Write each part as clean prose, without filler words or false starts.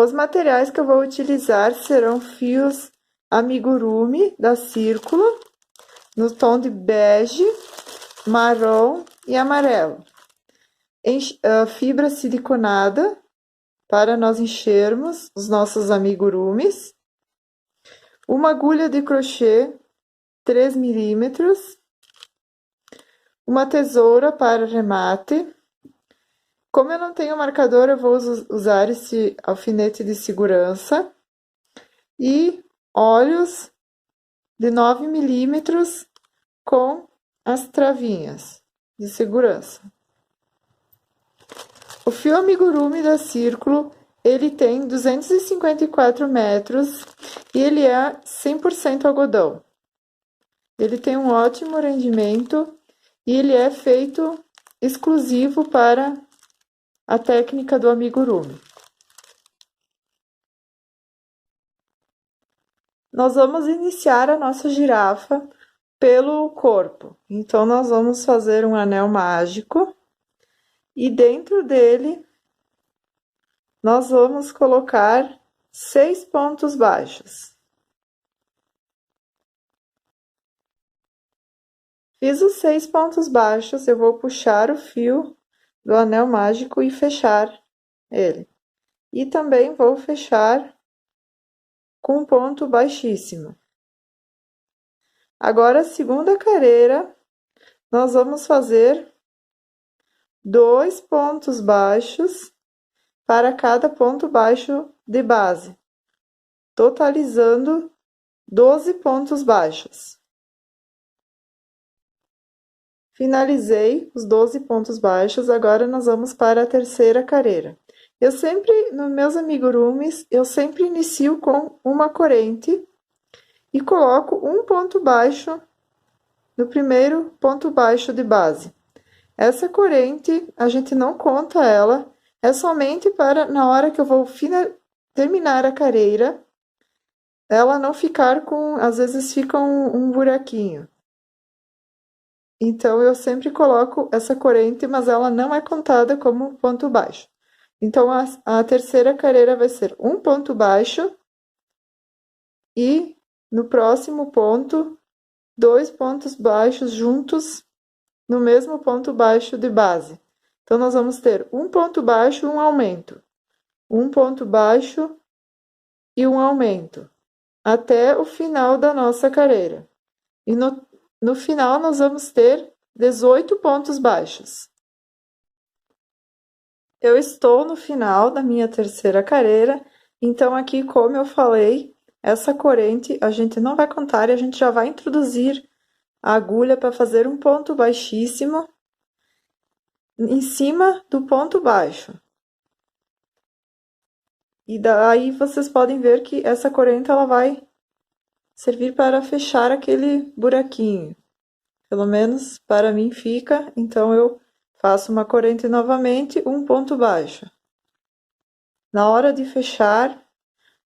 Os materiais que eu vou utilizar serão fios amigurumi da Círculo, no tom de bege, marrom e amarelo. Fibra siliconada, para nós enchermos os nossos amigurumis. Uma agulha de crochê 3 milímetros. Uma tesoura para remate. Como eu não tenho marcador, eu vou usar esse alfinete de segurança. E olhos de 9 milímetros com as travinhas de segurança. O fio amigurumi da Círculo, ele tem 254 metros e ele é 100% algodão. Ele tem um ótimo rendimento e ele é feito exclusivo para a técnica do amigurumi. Nós vamos iniciar a nossa girafa pelo corpo. Então, nós vamos fazer um anel mágico e dentro dele nós vamos colocar 6 pontos baixos. Fiz os 6 pontos baixos, eu vou puxar o fio do anel mágico e fechar ele. E também vou fechar com um ponto baixíssimo. Agora, a segunda carreira, nós vamos fazer 2 pontos baixos para cada ponto baixo de base, totalizando 12 pontos baixos. Finalizei os 12 pontos baixos, agora nós vamos para a terceira carreira. Eu sempre, nos meus amigurumis, eu sempre inicio com uma corrente e coloco um ponto baixo no primeiro ponto baixo de base. Essa corrente, a gente não conta ela, é somente para, na hora que eu vou terminar a carreira, ela não ficar com, às vezes fica um buraquinho. Então, eu sempre coloco essa corrente, mas ela não é contada como ponto baixo. Então, a terceira carreira vai ser um ponto baixo e no próximo ponto, 2 pontos baixos juntos no mesmo ponto baixo de base. Então, nós vamos ter um ponto baixo e um aumento. Um ponto baixo e um aumento. Até o final da nossa carreira. E no final, nós vamos ter 18 pontos baixos. Eu estou no final da minha terceira carreira, então aqui, como eu falei, essa corrente a gente não vai contar e a gente já vai introduzir a agulha para fazer um ponto baixíssimo em cima do ponto baixo. E daí vocês podem ver que essa corrente ela vai servir para fechar aquele buraquinho. Pelo menos para mim fica, então eu faço uma corrente novamente, um ponto baixo. Na hora de fechar,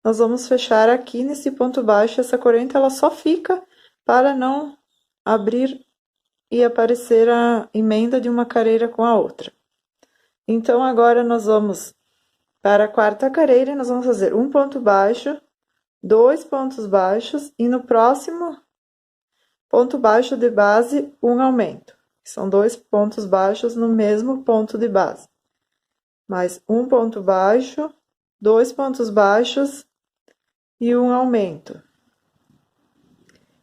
nós vamos fechar aqui nesse ponto baixo, essa corrente ela só fica para não abrir e aparecer a emenda de uma carreira com a outra. Então, agora nós vamos para a quarta carreira e nós vamos fazer um ponto baixo, 2 pontos baixos e no próximo ponto baixo de base, um aumento. São 2 pontos baixos no mesmo ponto de base. Mais um ponto baixo, 2 pontos baixos e um aumento.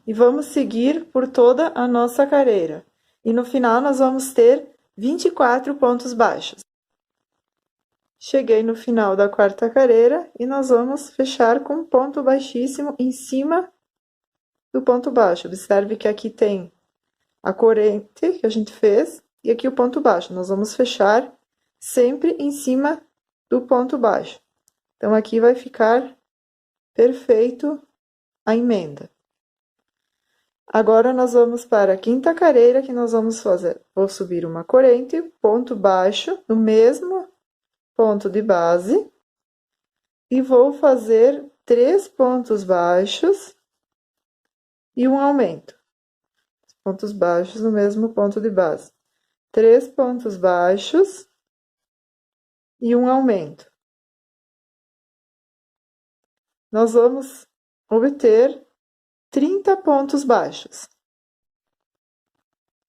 E vamos seguir por toda a nossa carreira. E no final nós vamos ter 24 pontos baixos. Cheguei no final da quarta carreira e nós vamos fechar com um ponto baixíssimo em cima do ponto baixo. Observe que aqui tem a corrente que a gente fez e aqui o ponto baixo. Nós vamos fechar sempre em cima do ponto baixo. Então, aqui vai ficar perfeito a emenda. Agora, nós vamos para a quinta carreira que nós vamos fazer. Vou subir uma corrente, ponto baixo, no mesmo ponto de base. E vou fazer 3 pontos baixos e um aumento. Pontos baixos no mesmo ponto de base. 3 pontos baixos e um aumento. nós vamos obter 30 pontos baixos.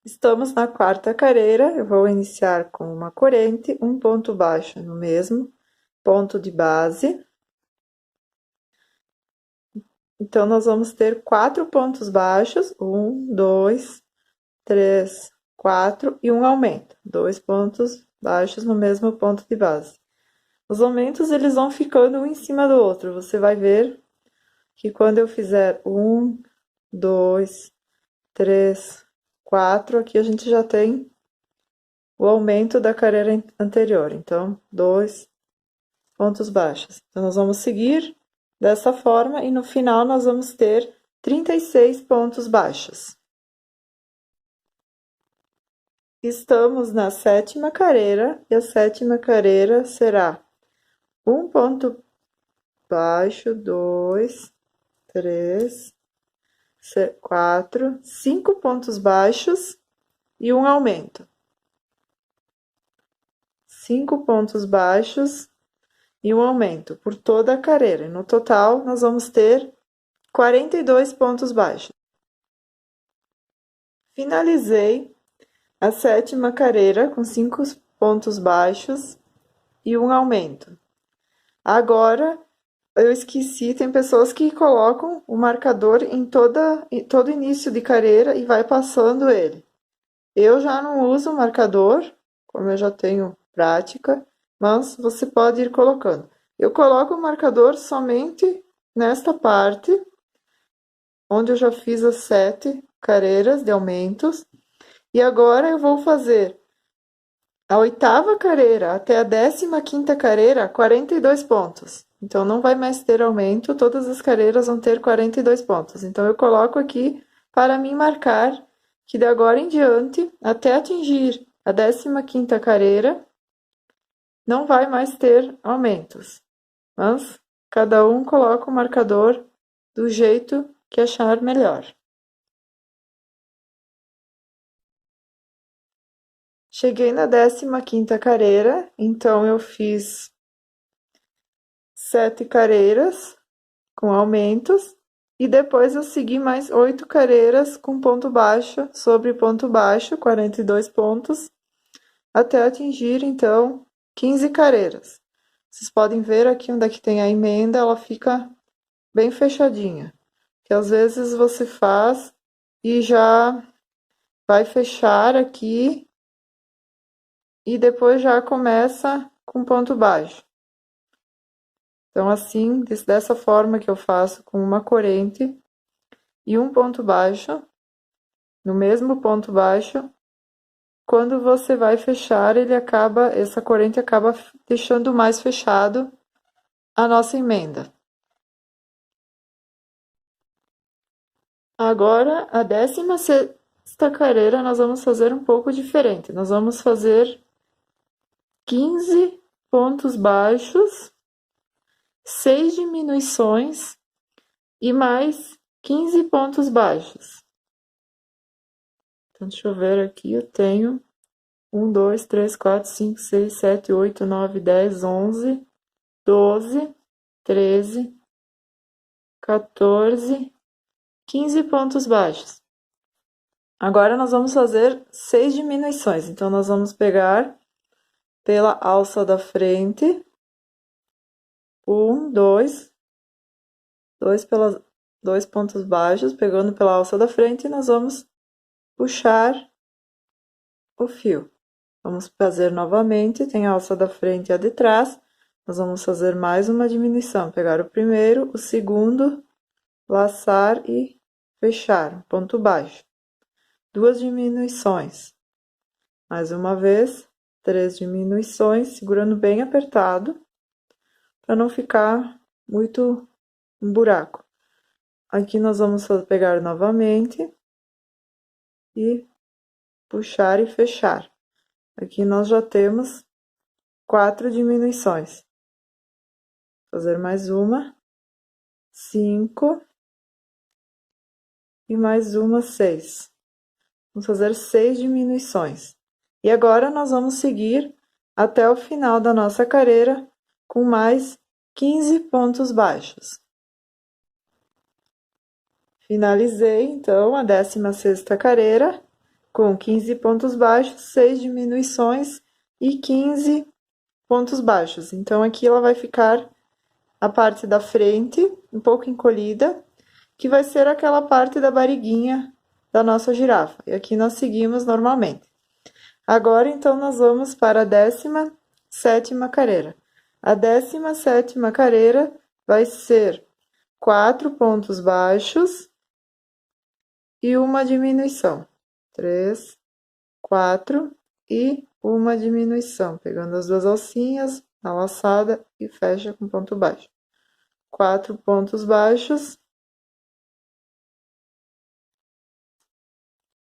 Estamos na quarta carreira, eu vou iniciar com uma corrente, um ponto baixo no mesmo ponto de base. Então, nós vamos ter 4 pontos baixos, 1, 2, 3, 4 e um aumento. 2 pontos baixos no mesmo ponto de base. Os aumentos, eles vão ficando um em cima do outro. Você vai ver que quando eu fizer 1, 2, 3, 4, aqui a gente já tem o aumento da carreira anterior. Então, 2 pontos baixos. Então, nós vamos seguir dessa forma e no final nós vamos ter 36 pontos baixos. Estamos na sétima carreira e a sétima carreira será um ponto baixo, 2, 3, 4, 5 pontos baixos e um aumento. 5 pontos baixos e um aumento por toda a carreira. No total, nós vamos ter 42 pontos baixos. Finalizei a sétima carreira com 5 pontos baixos e um aumento. Agora, eu esqueci, tem pessoas que colocam o marcador em todo início de carreira e vai passando ele. Eu já não uso o marcador, como eu já tenho prática, mas você pode ir colocando. Eu coloco o marcador somente nesta parte, onde eu já fiz as 7 carreiras de aumentos, e agora eu vou fazer a 8ª carreira até a 15ª carreira, 42 pontos. Então, não vai mais ter aumento, todas as carreiras vão ter 42 pontos. Então, eu coloco aqui para me marcar que de agora em diante, até atingir a 15ª carreira, não vai mais ter aumentos. Mas cada um coloca o marcador do jeito que achar melhor. Cheguei na 15ª carreira, então eu fiz 7 carreiras com aumentos e depois eu segui mais 8 carreiras com ponto baixo sobre ponto baixo, 42 pontos, até atingir então 15 carreiras. Vocês podem ver aqui onde é que tem a emenda, ela fica bem fechadinha, que às vezes você faz e já vai fechar aqui e depois já começa com ponto baixo. Então, assim, dessa forma que eu faço com uma corrente e um ponto baixo, no mesmo ponto baixo, quando você vai fechar, essa corrente acaba deixando mais fechado a nossa emenda. Agora, a 16ª carreira, nós vamos fazer um pouco diferente. Nós vamos fazer 15 pontos baixos, 6 diminuições e mais 15 pontos baixos. Então, deixa eu ver aqui, eu tenho 1, 2, 3, 4, 5, 6, 7, 8, 9, 10, 11, 12, 13, 14, 15 pontos baixos. Agora, nós vamos fazer 6 diminuições. Então, nós vamos pegar pela alça da frente, 1, 2, 2 pontos baixos, pegando pela alça da frente, e nós vamos puxar o fio. Vamos fazer novamente, tem a alça da frente e a de trás. Nós vamos fazer mais uma diminuição, pegar o primeiro, o segundo, laçar e fechar, ponto baixo. 2 diminuições. Mais uma vez, 3 diminuições, segurando bem apertado, para não ficar muito um buraco. Aqui nós vamos pegar novamente e puxar e fechar. Aqui nós já temos 4 diminuições. Fazer mais uma, 5 e mais uma, 6. Vamos fazer 6 diminuições. E agora nós vamos seguir até o final da nossa carreira com mais 15 pontos baixos. Finalizei, então, a 16ª carreira com 15 pontos baixos, 6 diminuições e 15 pontos baixos. Então, aqui ela vai ficar a parte da frente, um pouco encolhida, que vai ser aquela parte da barriguinha da nossa girafa. E aqui nós seguimos normalmente. Agora, então, nós vamos para a 17ª carreira. A 17ª carreira vai ser 4 pontos baixos e uma diminuição. 3, 4 e uma diminuição, pegando as duas alcinhas na laçada e fecha com ponto baixo. 4 pontos baixos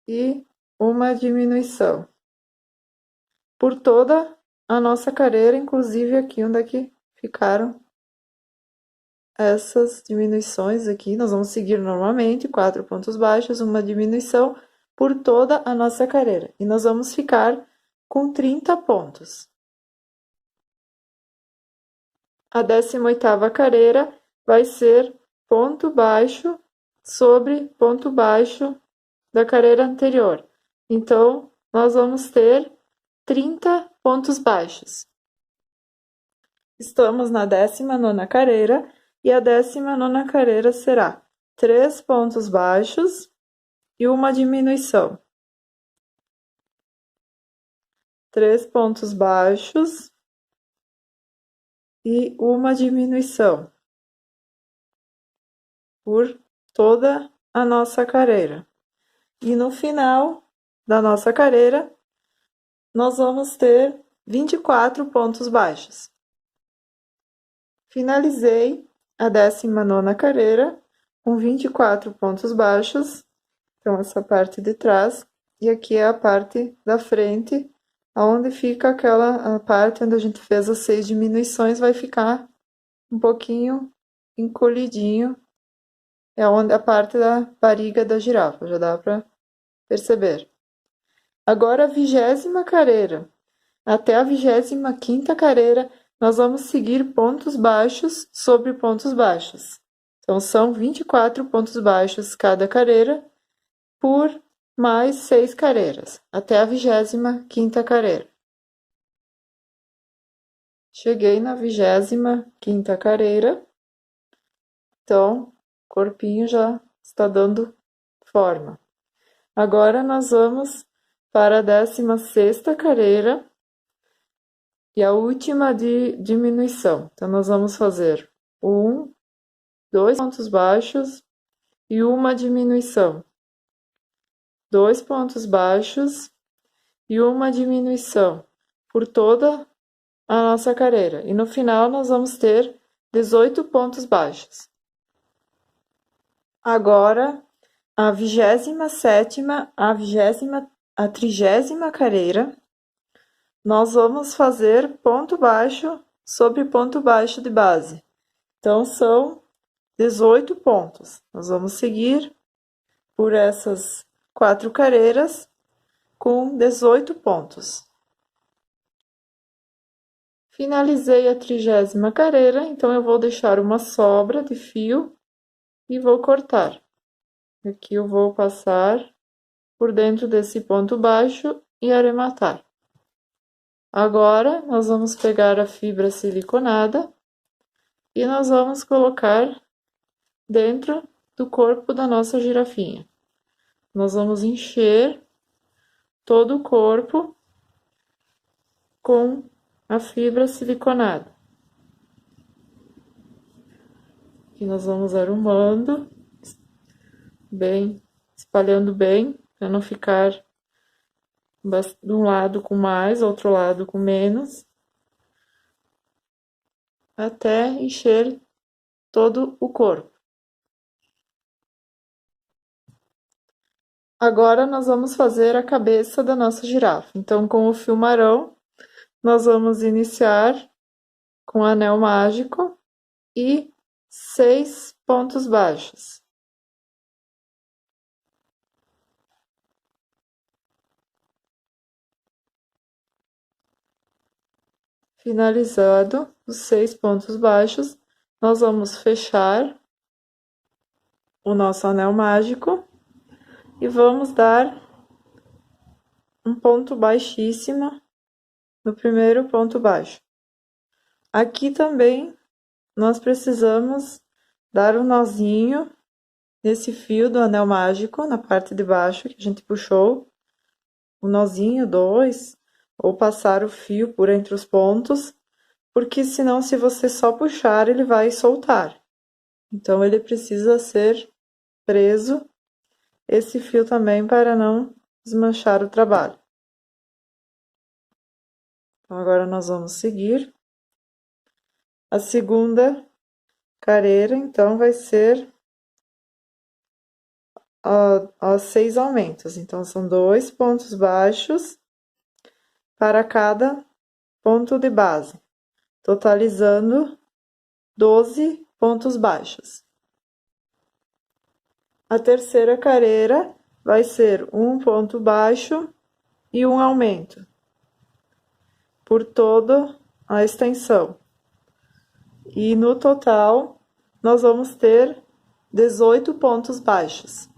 e uma diminuição. Por toda a nossa carreira, inclusive aqui onde é que ficaram essas diminuições aqui, nós vamos seguir normalmente, 4 pontos baixos, uma diminuição por toda a nossa carreira. E nós vamos ficar com 30 pontos. A 18ª carreira vai ser ponto baixo sobre ponto baixo da carreira anterior. Então, nós vamos ter 30 pontos baixos. Estamos na 19ª carreira e a 19ª carreira será 3 pontos baixos e uma diminuição. 3 pontos baixos e uma diminuição por toda a nossa carreira. E no final da nossa carreira, nós vamos ter 24 pontos baixos. Finalizei a 19ª carreira com 24 pontos baixos, então essa parte de trás, e aqui é a parte da frente, onde fica aquela parte onde a gente fez as 6 diminuições, vai ficar um pouquinho encolhidinho, é onde a parte da barriga da girafa, já dá para perceber. Agora a 20ª carreira. Até a 25ª carreira, nós vamos seguir pontos baixos sobre pontos baixos. Então, são 24 pontos baixos cada carreira, por mais 6 carreiras, até a 25ª carreira. Cheguei na 25ª carreira, então, o corpinho já está dando forma. Agora, nós vamos para a 16ª carreira, e a última de diminuição. Então, nós vamos fazer 2 pontos baixos e uma diminuição. 2 pontos baixos e uma diminuição por toda a nossa carreira. E no final, nós vamos ter 18 pontos baixos. Agora, a 27ª, a 30ª carreira, nós vamos fazer ponto baixo sobre ponto baixo de base. Então, são 18 pontos. Nós vamos seguir por essas 4 carreiras com 18 pontos. Finalizei a 30ª carreira, então eu vou deixar uma sobra de fio e vou cortar. Aqui eu vou passar por dentro desse ponto baixo e arrematar. Agora, nós vamos pegar a fibra siliconada e nós vamos colocar dentro do corpo da nossa girafinha. Nós vamos encher todo o corpo com a fibra siliconada. Aqui nós vamos arrumando bem, espalhando bem, para não ficar de um lado com mais, outro lado com menos, até encher todo o corpo. Agora nós vamos fazer a cabeça da nossa girafa. Então, com o fio marrom, nós vamos iniciar com o anel mágico e 6 pontos baixos. Finalizado os 6 pontos baixos, nós vamos fechar o nosso anel mágico e vamos dar um ponto baixíssimo no primeiro ponto baixo. Aqui também nós precisamos dar um nozinho nesse fio do anel mágico, na parte de baixo que a gente puxou, um nozinho, dois, ou passar o fio por entre os pontos, porque senão se você só puxar, ele vai soltar. Então, ele precisa ser preso, esse fio também, para não desmanchar o trabalho. Então, agora nós vamos seguir. A segunda careira, então, vai ser aos 6 aumentos. Então, são 2 pontos baixos para cada ponto de base, totalizando 12 pontos baixos. A terceira careira vai ser um ponto baixo e um aumento por toda a extensão. E no total, nós vamos ter 18 pontos baixos.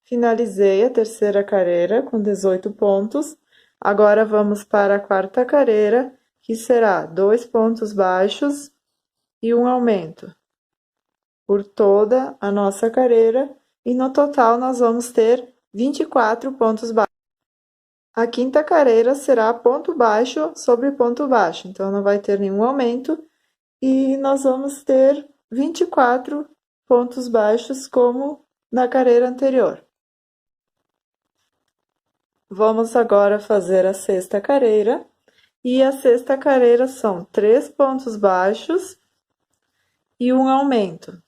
Finalizei a terceira careira com 18 pontos. Agora vamos para a quarta careira, que será 2 pontos baixos e um aumento por toda a nossa careira, e no total nós vamos ter 24 pontos baixos. A quinta careira será ponto baixo sobre ponto baixo, então não vai ter nenhum aumento, e nós vamos ter 24 pontos baixos como na careira anterior. Vamos agora fazer a sexta careira, e a sexta careira são 3 pontos baixos e um aumento.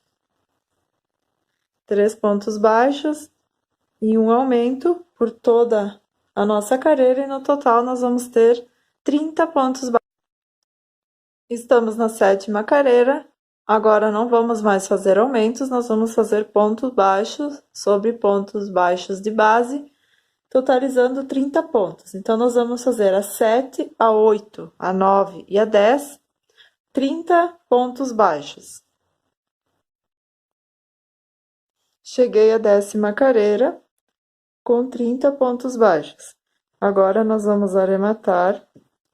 3 pontos baixos e um aumento por toda a nossa careira, e no total nós vamos ter 30 pontos baixos. Estamos na sétima careira, agora não vamos mais fazer aumentos, nós vamos fazer pontos baixos sobre pontos baixos de base, totalizando 30 pontos. Então, nós vamos fazer a 7, a 8, a 9 e a 10, 30 pontos baixos. Cheguei à décima careira com 30 pontos baixos. Agora, nós vamos arrematar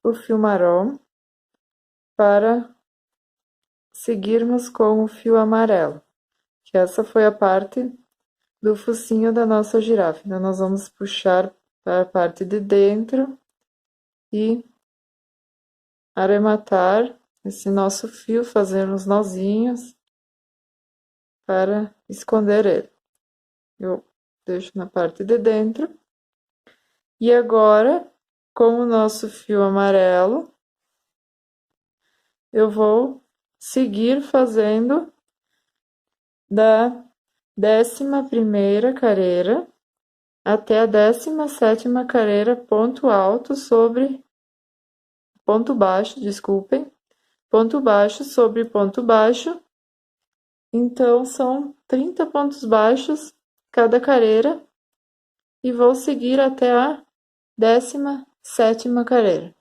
o fio marrom para seguirmos com o fio amarelo, que essa foi a parte do focinho da nossa girafa. Então, nós vamos puxar para a parte de dentro e arrematar esse nosso fio, fazer uns nozinhos para esconder ele. Eu deixo na parte de dentro. E agora, com o nosso fio amarelo, eu vou seguir fazendo da 11ª careira até a 17ª careira, ponto alto sobre ponto baixo, desculpem, ponto baixo sobre ponto baixo. Então, são 30 pontos baixos cada careira, e vou seguir até a 17ª careira.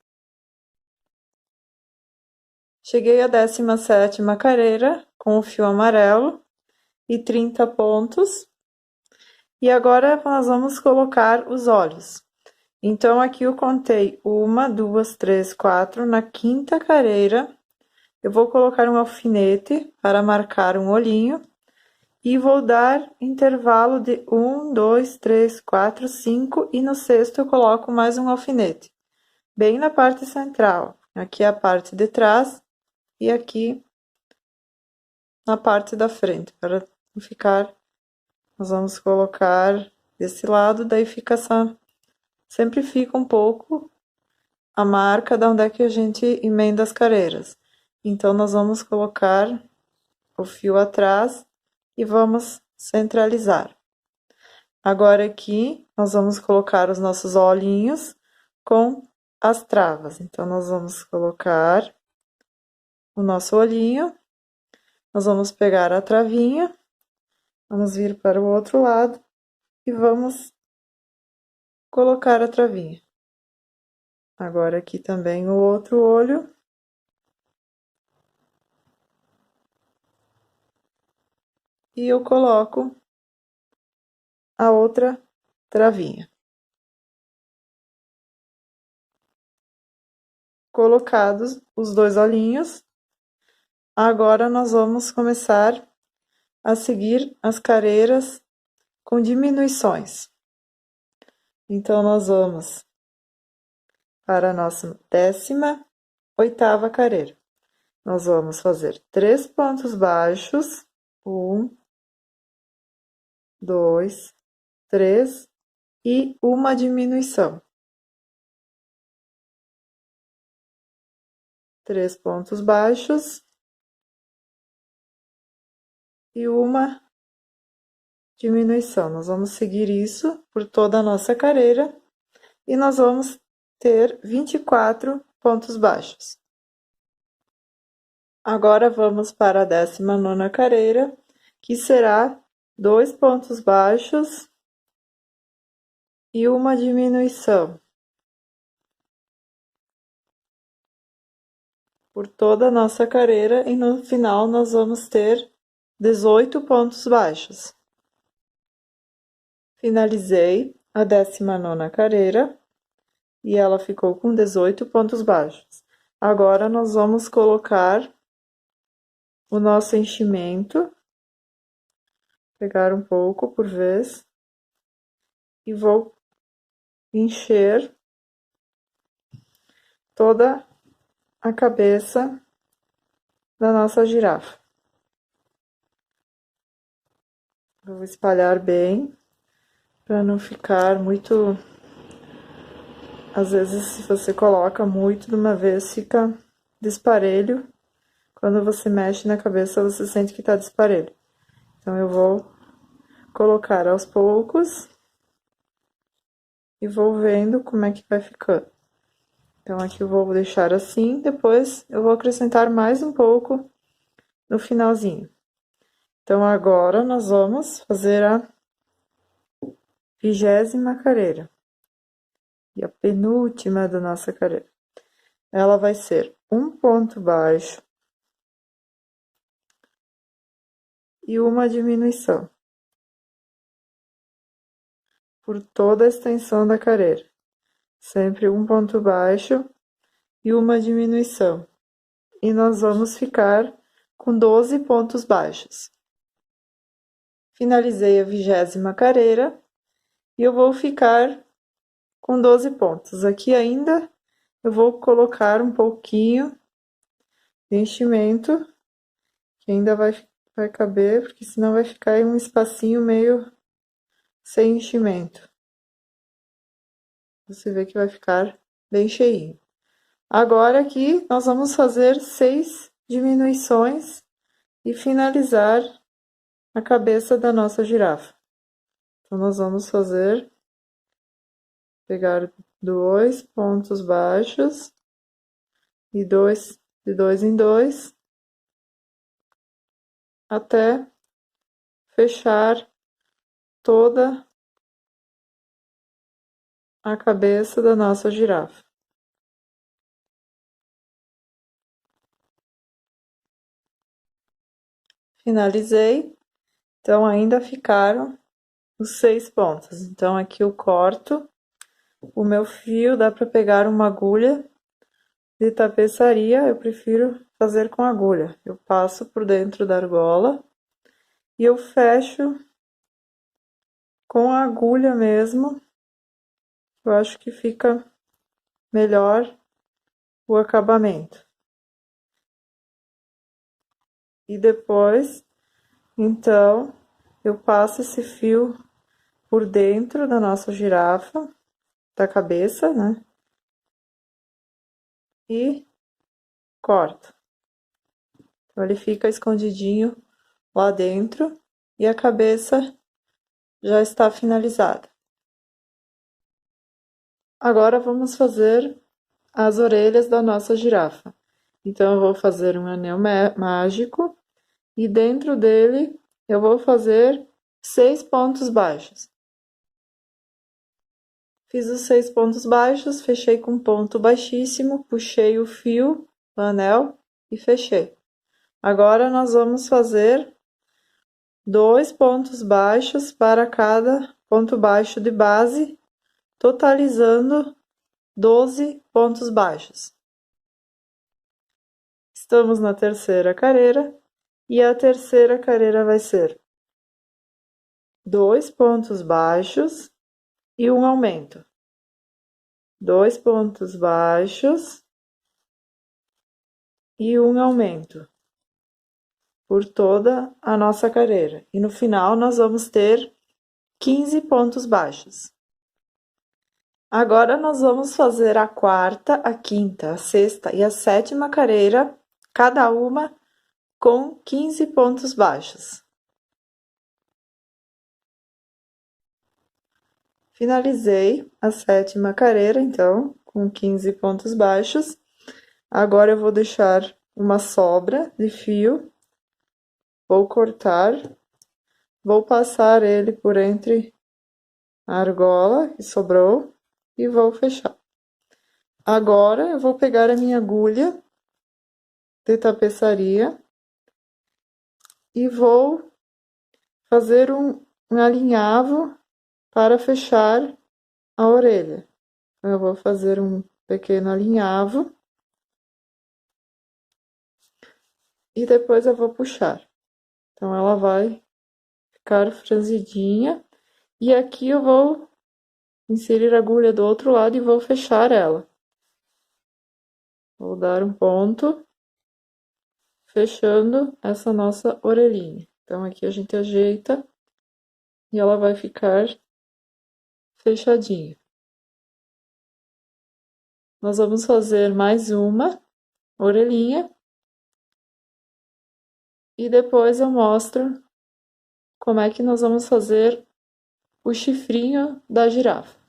Cheguei à 17ª careira com o fio amarelo e 30 pontos. E agora nós vamos colocar os olhos. Então, aqui eu contei 1, 2, 3, 4. Na quinta careira, eu vou colocar um alfinete para marcar um olhinho. E vou dar intervalo de 1, 2, 3, 4, 5. E no sexto eu coloco mais um alfinete. Bem na parte central. Aqui é a parte de trás. E aqui na parte da frente. Para não ficar... Nós vamos colocar desse lado, daí fica essa... Sempre fica um pouco a marca de onde é que a gente emenda as careiras. Então, nós vamos colocar o fio atrás e vamos centralizar. Agora aqui, nós vamos colocar os nossos olhinhos com as travas. Então, nós vamos colocar o nosso olhinho, nós vamos pegar a travinha, vamos vir para o outro lado e vamos colocar a travinha. Agora aqui também o outro olho. e eu coloco a outra travinha. Colocados os dois olhinhos, agora nós vamos começar a seguir as careiras com diminuições. Então, nós vamos para a nossa 18ª careira. Nós vamos fazer 3 pontos baixos, 1, 2, 3 e uma diminuição. 3 pontos baixos e uma diminuição. Nós vamos seguir isso por toda a nossa careira e nós vamos ter 24 pontos baixos. Agora vamos para a 19ª careira, que será 2 pontos baixos e uma diminuição. Por toda a nossa careira e no final nós vamos ter 18 pontos baixos. Finalizei a 19ª careira e ela ficou com 18 pontos baixos. Agora nós vamos colocar o nosso enchimento, pegar um pouco por vez e vou encher toda a cabeça da nossa girafa. Vou espalhar bem, para não ficar muito... Às vezes, se você coloca muito de uma vez, fica disparelho. Quando você mexe na cabeça, você sente que tá disparelho. Então, eu vou colocar aos poucos e vou vendo como é que vai ficando. Então, aqui eu vou deixar assim, depois eu vou acrescentar mais um pouco no finalzinho. Então, agora nós vamos fazer a 20ª careira. E a penúltima da nossa careira. Ela vai ser um ponto baixo e uma diminuição. Por toda a extensão da careira. Sempre um ponto baixo e uma diminuição. E nós vamos ficar com 12 pontos baixos. Finalizei a 20ª careira e eu vou ficar com 12 pontos. Aqui ainda eu vou colocar um pouquinho de enchimento, que ainda vai caber, porque senão vai ficar um espacinho meio sem enchimento. Você vê que vai ficar bem cheinho. Agora aqui nós vamos fazer 6 diminuições e finalizar a cabeça da nossa girafa. Então, nós vamos pegar 2 pontos baixos e de 2 em 2 até fechar toda a cabeça da nossa girafa. Finalizei, então ainda ficaram os 6 pontos. Então, aqui eu corto o meu fio, dá para pegar uma agulha de tapeçaria, eu prefiro fazer com agulha. Eu passo por dentro da argola e eu fecho com a agulha mesmo. Eu acho que fica melhor o acabamento. E depois, então, eu passo esse fio por dentro da nossa girafa, da cabeça, né? E corto. Então, ele fica escondidinho lá dentro e a cabeça já está finalizada. Agora, vamos fazer as orelhas da nossa girafa. Então, eu vou fazer um anel mágico e dentro dele eu vou fazer 6 pontos baixos. Fiz os 6 pontos baixos, fechei com ponto baixíssimo, puxei o fio do anel e fechei. Agora, nós vamos fazer 2 pontos baixos para cada ponto baixo de base, totalizando 12 pontos baixos. Estamos na terceira carreira e a terceira carreira vai ser 2 pontos baixos e um aumento. 2 pontos baixos e um aumento por toda a nossa carreira. E no final nós vamos ter 15 pontos baixos. Agora nós vamos fazer a quarta, a quinta, a sexta e a sétima carreira, cada uma com 15 pontos baixos. Finalizei a sétima carreira, então, com 15 pontos baixos. Agora eu vou deixar uma sobra de fio, vou cortar, vou passar ele por entre a argola que sobrou e vou fechar. Agora eu vou pegar a minha agulha de tapeçaria e vou fazer um alinhavo para fechar a orelha. Eu vou fazer um pequeno alinhavo e depois eu vou puxar. Então ela vai ficar franzidinha e aqui eu vou inserir a agulha do outro lado e vou fechar ela. Vou dar um ponto, fechando essa nossa orelhinha. Então aqui a gente ajeita e ela vai ficar fechadinha. Nós vamos fazer mais uma orelhinha e depois eu mostro como é que nós vamos fazer o chifrinho da girafa.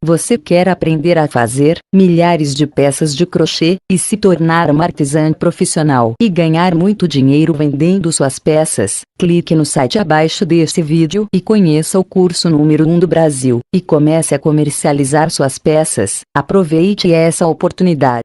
Você quer aprender a fazer milhares de peças de crochê e se tornar uma artesã profissional e ganhar muito dinheiro vendendo suas peças? Clique no site abaixo deste vídeo e conheça o curso número 1 do Brasil e comece a comercializar suas peças. Aproveite essa oportunidade.